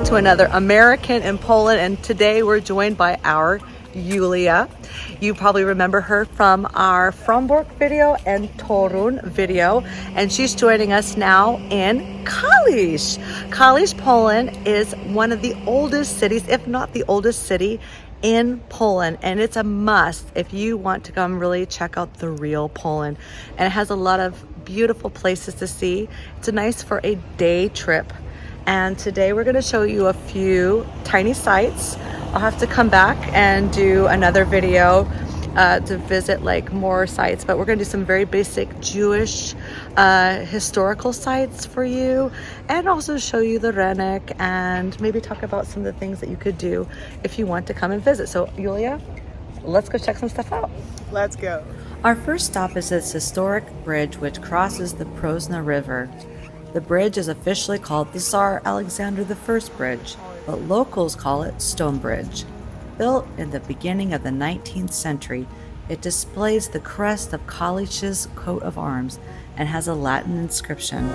to another American in Poland, and today we're joined by our Julia. You probably remember her from our Frombork video and Torun video, and she's joining us now in Kalisz. Kalisz, Poland is one of the oldest cities, if not the oldest city in Poland, and it's a must if you want to come really check out the real Poland. And it has a lot of beautiful places to see. It's nice for a day trip. And today we're going to show you a few tiny sites. I'll have to come back and do another video to visit like more sites, but we're going to do some very basic Jewish historical sites for you, and also show you the Rynek and maybe talk about some of the things that you could do if you want to come and visit. So Julia, let's go check some stuff out. Let's go. Our first stop is this historic bridge which crosses the Prozna River. The bridge is officially called the Tsar Alexander I Bridge, but locals call it Stone Bridge. Built in the beginning of the 19th century, it displays the crest of Kalish's coat of arms and has a Latin inscription.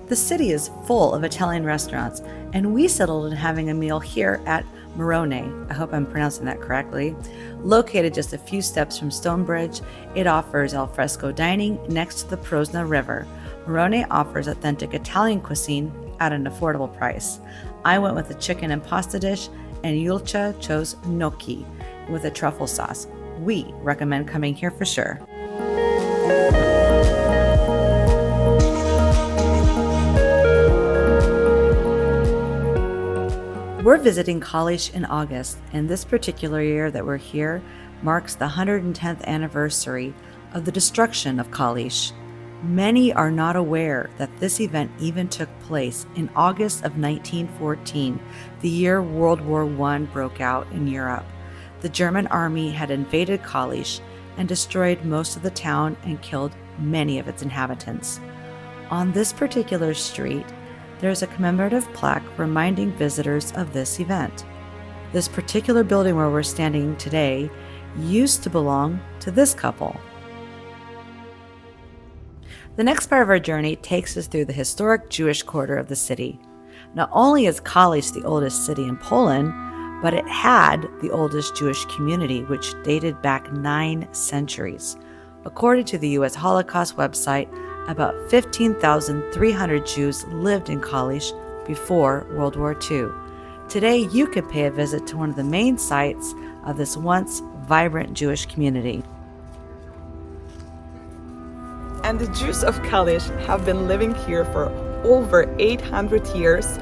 The city is full of Italian restaurants, and we settled in having a meal here at Maron. I hope I'm pronouncing that correctly. Located just a few steps from Stonebridge, it offers al fresco dining next to the Prozna River. Maron offers authentic Italian cuisine at an affordable price. I went with a chicken and pasta dish, and Julcia chose gnocchi with a truffle sauce. We recommend coming here for sure. We're visiting Kalisz in August, and this particular year that we're here marks the 110th anniversary of the destruction of Kalisz. Many are not aware that this event even took place in August of 1914, the year World War I broke out in Europe. The German army had invaded Kalisz and destroyed most of the town and killed many of its inhabitants. On this particular street, there's a commemorative plaque reminding visitors of this event. This particular building where we're standing today used to belong to this couple. The next part of our journey takes us through the historic Jewish quarter of the city. Not only is Kalisz the oldest city in Poland, but it had the oldest Jewish community, which dated back 9 centuries. According to the U.S. Holocaust website, about 15,300 Jews lived in Kalisz before World War II. Today, you can pay a visit to one of the main sites of this once vibrant Jewish community. And the Jews of Kalisz have been living here for over 800 years,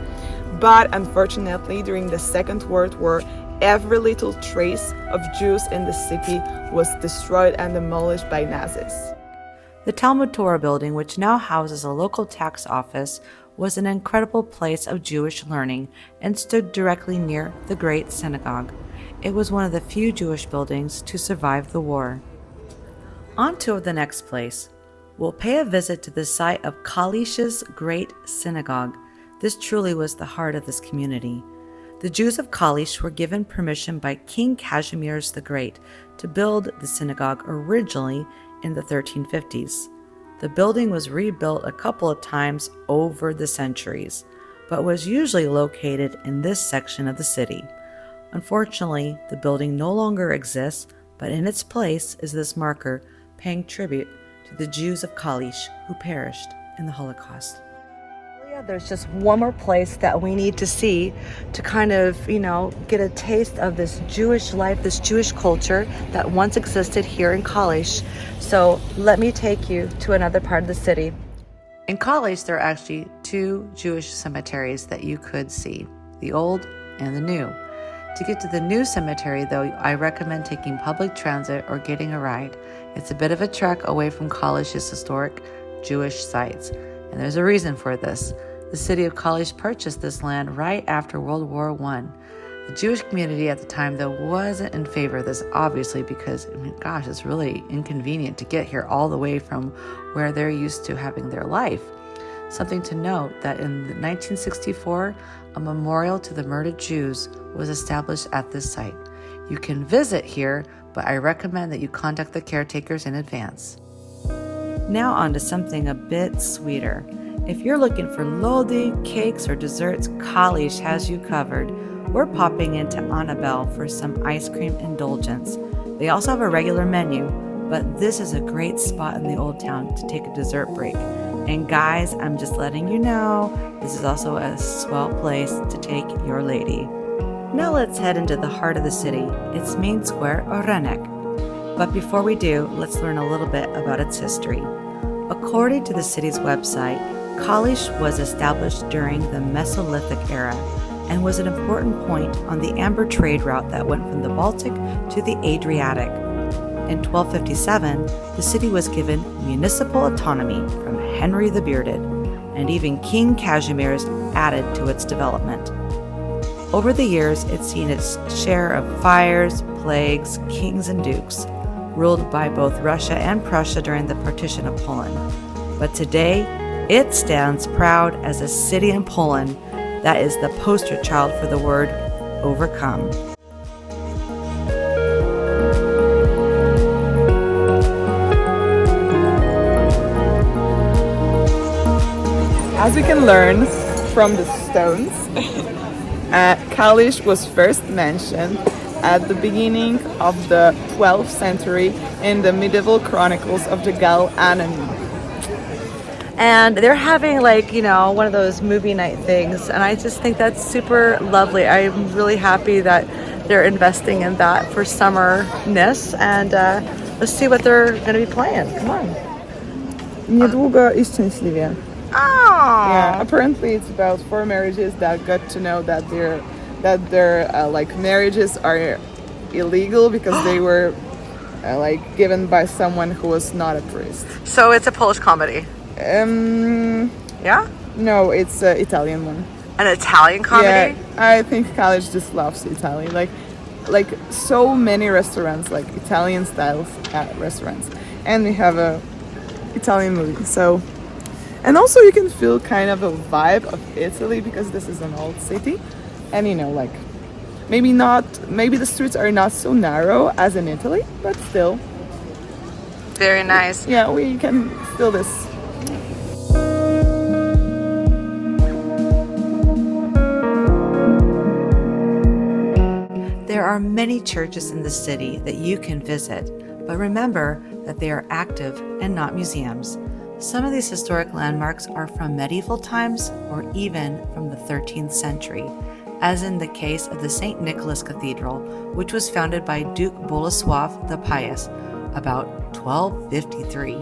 but unfortunately, during the Second World War, every little trace of Jews in the city was destroyed and demolished by Nazis. The Talmud Torah building, which now houses a local tax office, was an incredible place of Jewish learning and stood directly near the Great Synagogue. It was one of the few Jewish buildings to survive the war. On to the next place. We'll pay a visit to the site of Kalish's Great Synagogue. This truly was the heart of this community. The Jews of Kalisz were given permission by King Kazimierz the Great to build the synagogue originally in the 1350s. The building was rebuilt a couple of times over the centuries, but was usually located in this section of the city. Unfortunately, the building no longer exists, but in its place is this marker paying tribute to the Jews of Kalisz who perished in the Holocaust. There's just one more place that we need to see to kind of, get a taste of this Jewish life, this Jewish culture that once existed here in Kalisz. So let me take you to another part of the city. In Kalisz, there are actually 2 Jewish cemeteries that you could see, the old and the new. To get to the new cemetery, though, I recommend taking public transit or getting a ride. It's a bit of a trek away from Kalish's historic Jewish sites, and there's a reason for this. The city of Kalisz purchased this land right after World War I. The Jewish community at the time, though, wasn't in favor of this, obviously, because, it's really inconvenient to get here all the way from where they're used to having their life. Something to note that in 1964, a memorial to the murdered Jews was established at this site. You can visit here, but I recommend that you contact the caretakers in advance. Now on to something a bit sweeter. If you're looking for lody, cakes, or desserts, Kalisz has you covered. We're popping into Annabelle for some ice cream indulgence. They also have a regular menu, but this is a great spot in the Old Town to take a dessert break. And guys, I'm just letting you know, this is also a swell place to take your lady. Now let's head into the heart of the city, its main square, Rynek. But before we do, let's learn a little bit about its history. According to the city's website, Kalisz was established during the Mesolithic era and was an important point on the amber trade route that went from the Baltic to the Adriatic. In 1257, the city was given municipal autonomy from Henry the Bearded, and even King Casimir's added to its development. Over the years, it's seen its share of fires, plagues, kings, and dukes, ruled by both Russia and Prussia during the partition of Poland. But today, it stands proud as a city in Poland that is the poster child for the word overcome. As we can learn from the stones, Kalisz was first mentioned at the beginning of the 12th century in the medieval chronicles of the Gal Anony. And they're having one of those movie night things, and I just think that's super lovely. I'm really happy that they're investing in that for summerness, and let's see what they're going to be playing. Come on. Niedługo i szczęśliwie. Oh. Yeah, apparently it's about 4 marriages that got to know that their marriages are illegal because they were given by someone who was not a priest. So it's a Polish comedy. Yeah? No, it's an Italian one. An Italian comedy? Yeah, I think Kalisz just loves Italy. Like so many restaurants, like Italian style restaurants, and we have a Italian movie. So, and also you can feel kind of a vibe of Italy because this is an old city, and maybe the streets are not so narrow as in Italy, but still. Very nice. Yeah, we can feel this. There are many churches in the city that you can visit, but remember that they are active and not museums. Some of these historic landmarks are from medieval times or even from the 13th century, as in the case of the St. Nicholas Cathedral, which was founded by Duke Bolesław the Pious about 1253.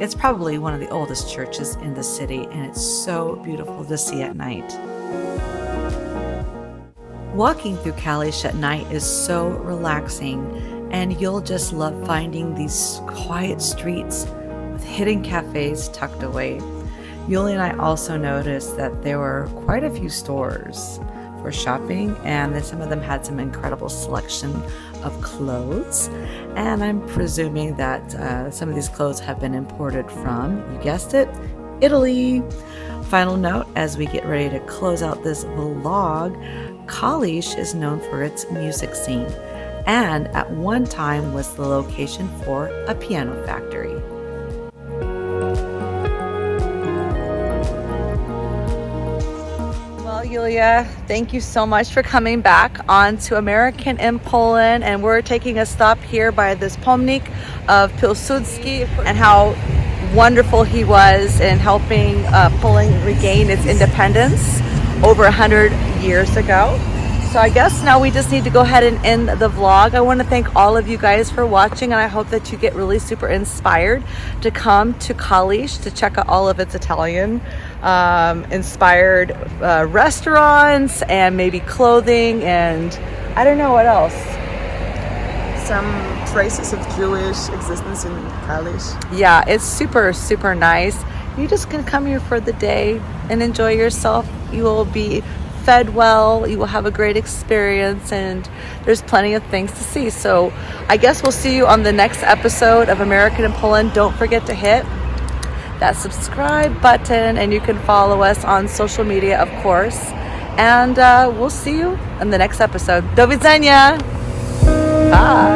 It's probably one of the oldest churches in the city, and it's so beautiful to see at night. Walking through Kalisz at night is so relaxing, and you'll just love finding these quiet streets with hidden cafes tucked away. Yuli and I also noticed that there were quite a few stores for shopping, and then some of them had some incredible selection of clothes, and I'm presuming that some of these clothes have been imported from, you guessed it, Italy. Final note as we get ready to close out this vlog, Kalisz is known for its music scene, and at one time was the location for a piano factory. Well, Julia, thank you so much for coming back on to American in Poland, and we're taking a stop here by this pomnik of Pilsudski and how wonderful he was in helping Poland regain its independence over 100 years ago. So I guess now we just need to go ahead and end the vlog. I want to thank all of you guys for watching, and I hope that you get really super inspired to come to Kalisz to check out all of its Italian inspired restaurants and maybe clothing, and I don't know what else. Some traces of Jewish existence in Kalisz. Yeah, it's super, super nice. You just can come here for the day and enjoy yourself. You will be fed well, you will have a great experience, and there's plenty of things to see. So I guess we'll see you on the next episode of American in Poland. Don't forget to hit that subscribe button, and you can follow us on social media, of course. And we'll see you in the next episode. Do widzenia! Bye!